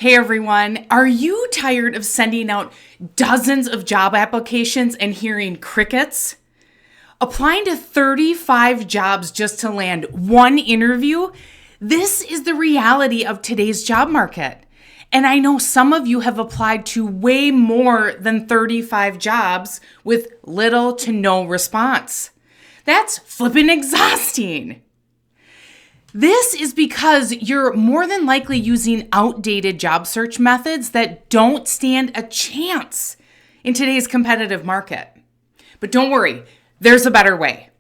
Hey everyone, are you tired of sending out dozens of job applications and hearing crickets? Applying to 35 jobs just to land one interview? This is the reality of today's job market. And I know some of you have applied to way more than 35 jobs with little to no response. That's flippin' exhausting. This is because you're more than likely using outdated job search methods that don't stand a chance in today's competitive market. But don't worry, there's a better way.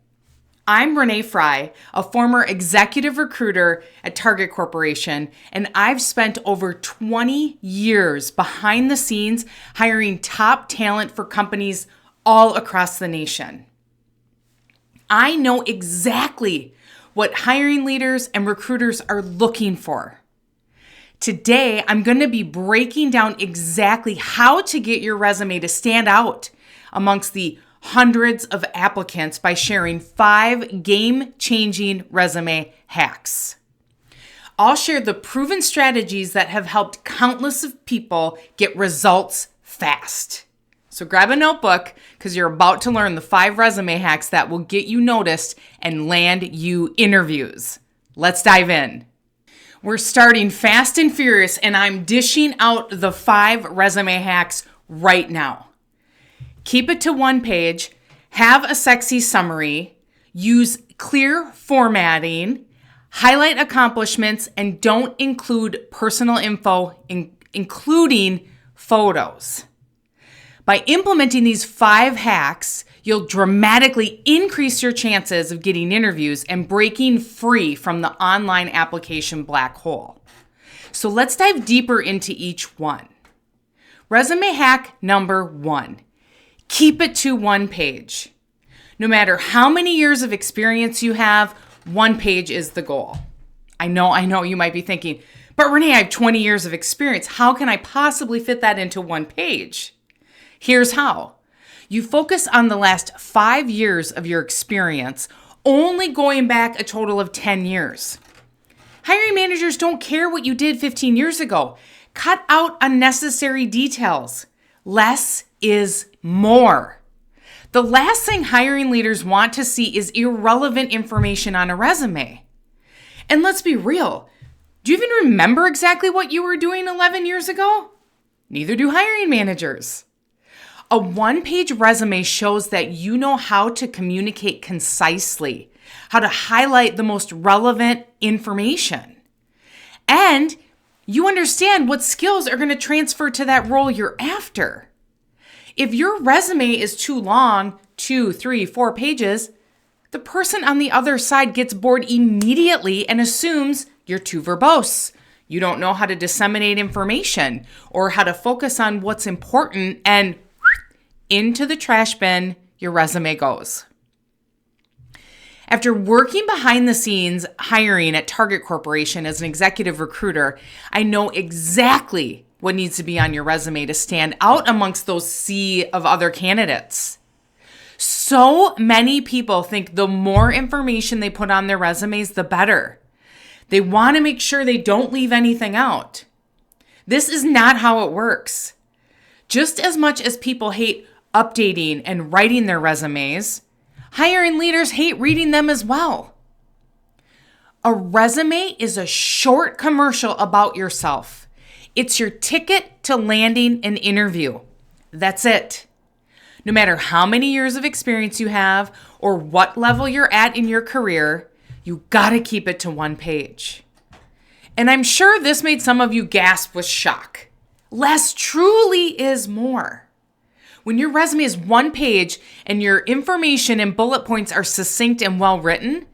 I'm Renee Frey, a former executive recruiter at Target Corporation, and I've spent over 20 years behind the scenes hiring top talent for companies all across the nation. I know exactly what hiring leaders and recruiters are looking for. Today, I'm going to be breaking down exactly how to get your resume to stand out amongst the hundreds of applicants by sharing 5 game-changing resume hacks. I'll share the proven strategies that have helped countless of people get results fast. So grab a notebook because you're about to learn the 5 resume hacks that will get you noticed and land you interviews. Let's dive in. We're starting fast and furious, and I'm dishing out the 5 resume hacks right now. Keep it to one page, have a sexy summary, use clear formatting, highlight accomplishments, and don't include personal info, including photos. By implementing these 5 hacks, you'll dramatically increase your chances of getting interviews and breaking free from the online application black hole. So let's dive deeper into each one. Resume hack number 1. Keep it to one page. No matter how many years of experience you have, one page is the goal. I know you might be thinking, but Renee, I have 20 years of experience. How can I possibly fit that into one page? Here's how. You focus on the last 5 years of your experience, only going back a total of 10 years. Hiring managers don't care what you did 15 years ago. Cut out unnecessary details. Less is more. The last thing hiring leaders want to see is irrelevant information on a resume. And let's be real. Do you even remember exactly what you were doing 11 years ago? Neither do hiring managers. A one-page resume shows that you know how to communicate concisely, how to highlight the most relevant information. And you understand what skills are going to transfer to that role you're after. If your resume is too long, 2, 3, 4 pages, the person on the other side gets bored immediately and assumes you're too verbose. You don't know how to disseminate information or how to focus on what's important, and into the trash bin your resume goes. After working behind the scenes hiring at Target Corporation as an executive recruiter, I know exactly what needs to be on your resume to stand out amongst those sea of other candidates. So many people think the more information they put on their resumes, the better. They want to make sure they don't leave anything out. This is not how it works. Just as much as people hate updating and writing their resumes, hiring leaders hate reading them as well. A resume is a short commercial about yourself. It's your ticket to landing an interview. That's it. No matter how many years of experience you have or what level you're at in your career, you gotta keep it to one page. And I'm sure this made some of you gasp with shock. Less truly is more. When your resume is one page and your information and bullet points are succinct and well written,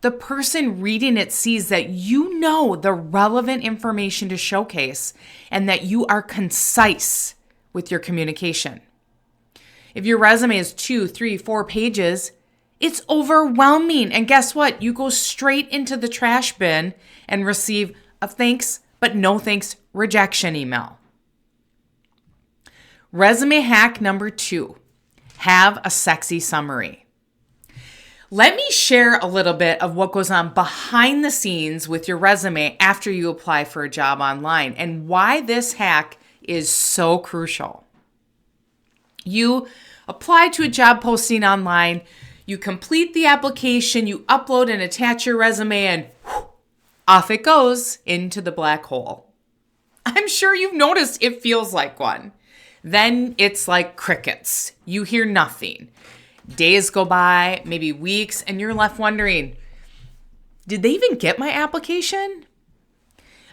the person reading it sees that you know the relevant information to showcase and that you are concise with your communication. If your resume is 2, 3, 4 pages, it's overwhelming. And guess what? You go straight into the trash bin and receive a thanks but no thanks rejection email. Resume hack number 2, have a sexy summary. Let me share a little bit of what goes on behind the scenes with your resume after you apply for a job online and why this hack is so crucial. You apply to a job posting online, you complete the application, you upload and attach your resume, and off it goes into the black hole. I'm sure you've noticed it feels like one. Then it's like crickets. You hear nothing. Days go by, maybe weeks, and you're left wondering, did they even get my application?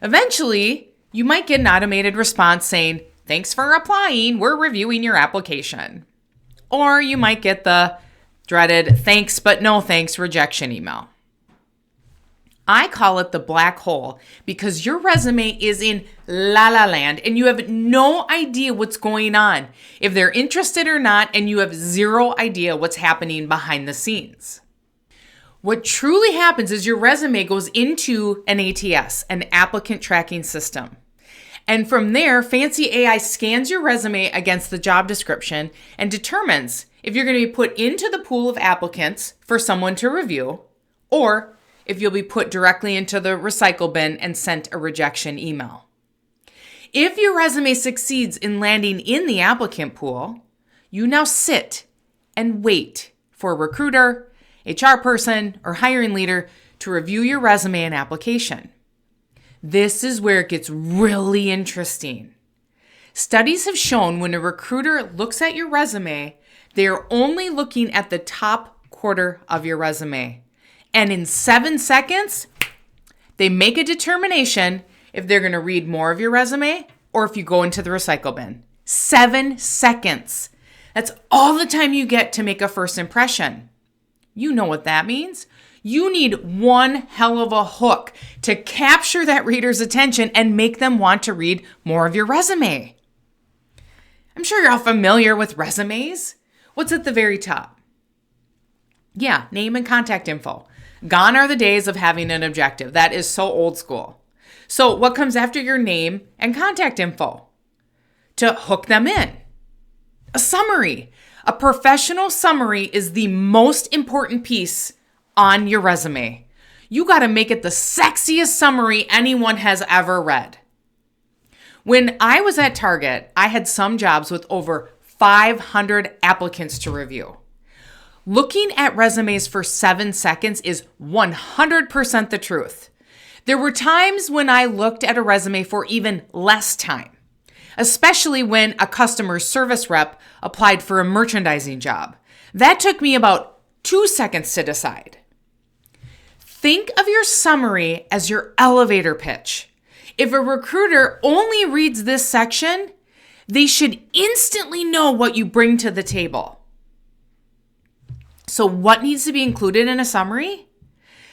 Eventually, you might get an automated response saying, thanks for applying, we're reviewing your application. Or you might get the dreaded thanks but no thanks rejection email. I call it the black hole because your resume is in la la land and you have no idea what's going on, if they're interested or not, and you have zero idea what's happening behind the scenes. What truly happens is your resume goes into an ATS, an applicant tracking system. And from there, fancy AI scans your resume against the job description and determines if you're going to be put into the pool of applicants for someone to review, or if you'll be put directly into the recycle bin and sent a rejection email. If your resume succeeds in landing in the applicant pool, you now sit and wait for a recruiter, HR person, or hiring leader to review your resume and application. This is where it gets really interesting. Studies have shown when a recruiter looks at your resume, they are only looking at the top quarter of your resume. And in 7 seconds, they make a determination if they're going to read more of your resume or if you go into the recycle bin. 7 seconds. That's all the time you get to make a first impression. You know what that means. You need one hell of a hook to capture that reader's attention and make them want to read more of your resume. I'm sure you're all familiar with resumes. What's at the very top? Yeah, name and contact info. Gone are the days of having an objective. That is so old school. So what comes after your name and contact info? To hook them in. A summary. A professional summary is the most important piece on your resume. You got to make it the sexiest summary anyone has ever read. When I was at Target, I had some jobs with over 500 applicants to review. Looking at resumes for 7 seconds is 100% the truth. There were times when I looked at a resume for even less time, especially when a customer service rep applied for a merchandising job. That took me about 2 seconds to decide. Think of your summary as your elevator pitch. If a recruiter only reads this section, they should instantly know what you bring to the table. So what needs to be included in a summary?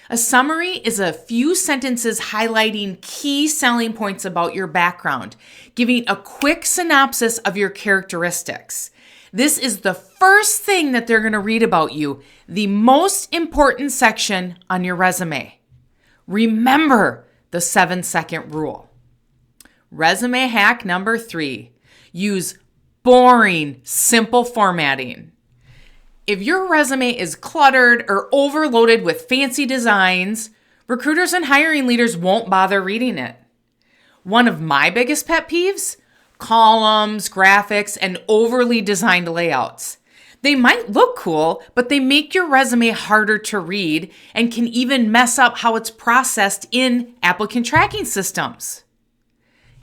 A summary is a few sentences highlighting key selling points about your background, giving a quick synopsis of your characteristics. This is the first thing that they're going to read about you, the most important section on your resume. Remember the 7-second rule. Resume hack number 3, use boring, simple formatting. If your resume is cluttered or overloaded with fancy designs, recruiters and hiring leaders won't bother reading it. One of my biggest pet peeves? Columns, graphics, and overly designed layouts. They might look cool, but they make your resume harder to read and can even mess up how it's processed in applicant tracking systems.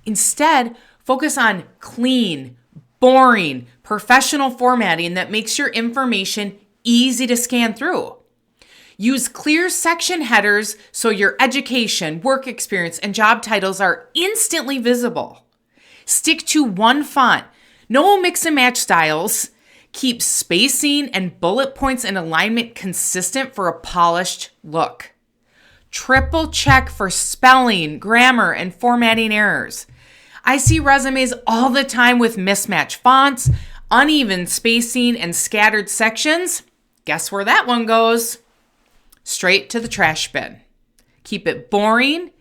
Instead, focus on clean, boring, professional formatting that makes your information easy to scan through. Use clear section headers so your education, work experience, and job titles are instantly visible. Stick to one font. No mix and match styles. Keep spacing and bullet points and alignment consistent for a polished look. Triple check for spelling, grammar, and formatting errors. I see resumes all the time with mismatched fonts, uneven spacing, and scattered sections. Guess where that one goes? Straight to the trash bin. Keep it boring,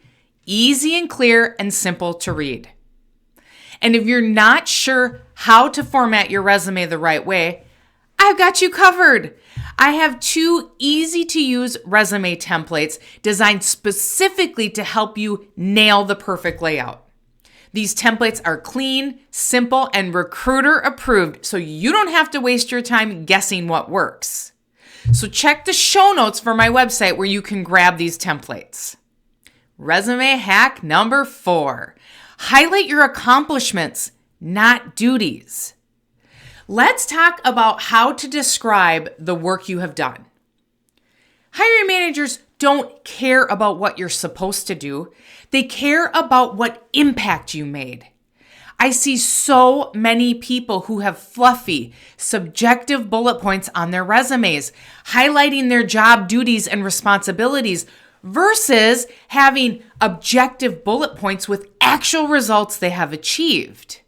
easy and clear, and simple to read. And if you're not sure how to format your resume the right way, I've got you covered. I have 2 easy-to-use resume templates designed specifically to help you nail the perfect layout. These templates are clean, simple, and recruiter approved, so you don't have to waste your time guessing what works. So check the show notes for my website where you can grab these templates. Resume hack number 4. Highlight your accomplishments, not duties. Let's talk about how to describe the work you have done. Hiring managers don't care about what you're supposed to do. They care about what impact you made. I see so many people who have fluffy, subjective bullet points on their resumes, highlighting their job duties and responsibilities versus having objective bullet points with actual results they have achieved.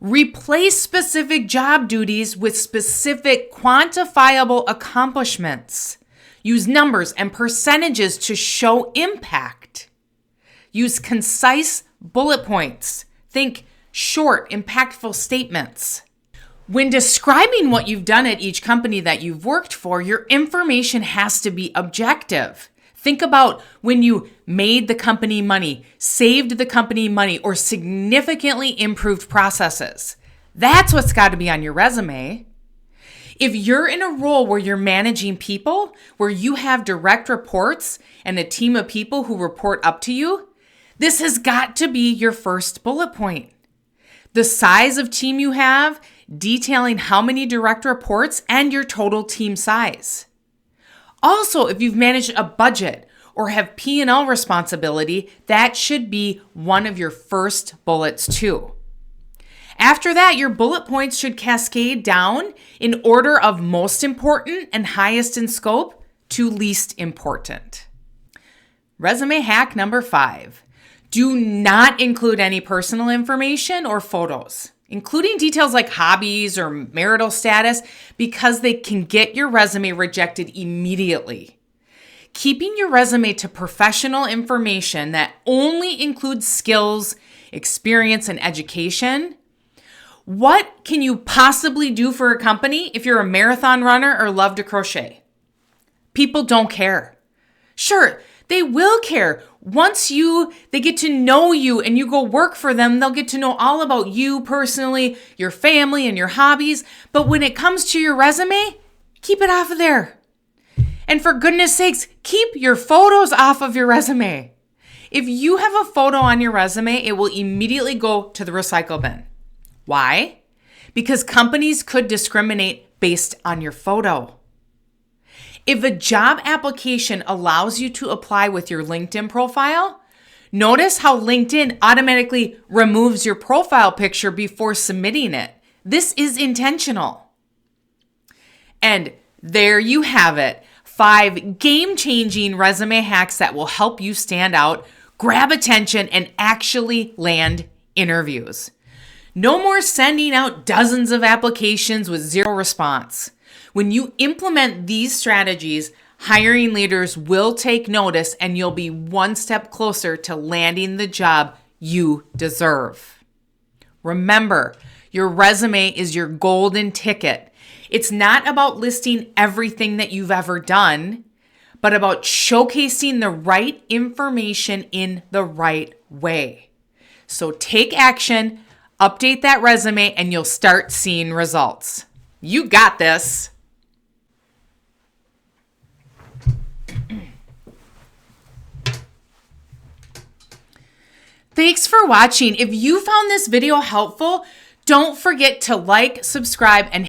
Replace specific job duties with specific quantifiable accomplishments. Use numbers and percentages to show impact. Use concise bullet points. Think short, impactful statements. When describing what you've done at each company that you've worked for, your information has to be objective. Think about when you made the company money, saved the company money, or significantly improved processes. That's what's got to be on your resume. If you're in a role where you're managing people, where you have direct reports and a team of people who report up to you, this has got to be your first bullet point. The size of team you have, detailing how many direct reports, and your total team size. Also, if you've managed a budget or have P&L responsibility, that should be one of your first bullets too. After that, your bullet points should cascade down in order of most important and highest in scope to least important. Resume hack number 5. Do not include any personal information or photos, including details like hobbies or marital status, because they can get your resume rejected immediately. Keeping your resume to professional information that only includes skills, experience, and education. What can you possibly do for a company if you're a marathon runner or love to crochet? People don't care. Sure, they will care. Once they get to know you and you go work for them, they'll get to know all about you personally, your family, and your hobbies. But when it comes to your resume, keep it off of there. And for goodness sakes, keep your photos off of your resume. If you have a photo on your resume, it will immediately go to the recycle bin. Why? Because companies could discriminate based on your photo. If a job application allows you to apply with your LinkedIn profile, notice how LinkedIn automatically removes your profile picture before submitting it. This is intentional. And there you have it. 5 game-changing resume hacks that will help you stand out, grab attention, and actually land interviews. No more sending out dozens of applications with zero response. When you implement these strategies, hiring leaders will take notice and you'll be one step closer to landing the job you deserve. Remember, your resume is your golden ticket. It's not about listing everything that you've ever done, but about showcasing the right information in the right way. So take action, update that resume, and you'll start seeing results. You got this. Thanks for watching. If you found this video helpful, don't forget to like, subscribe, and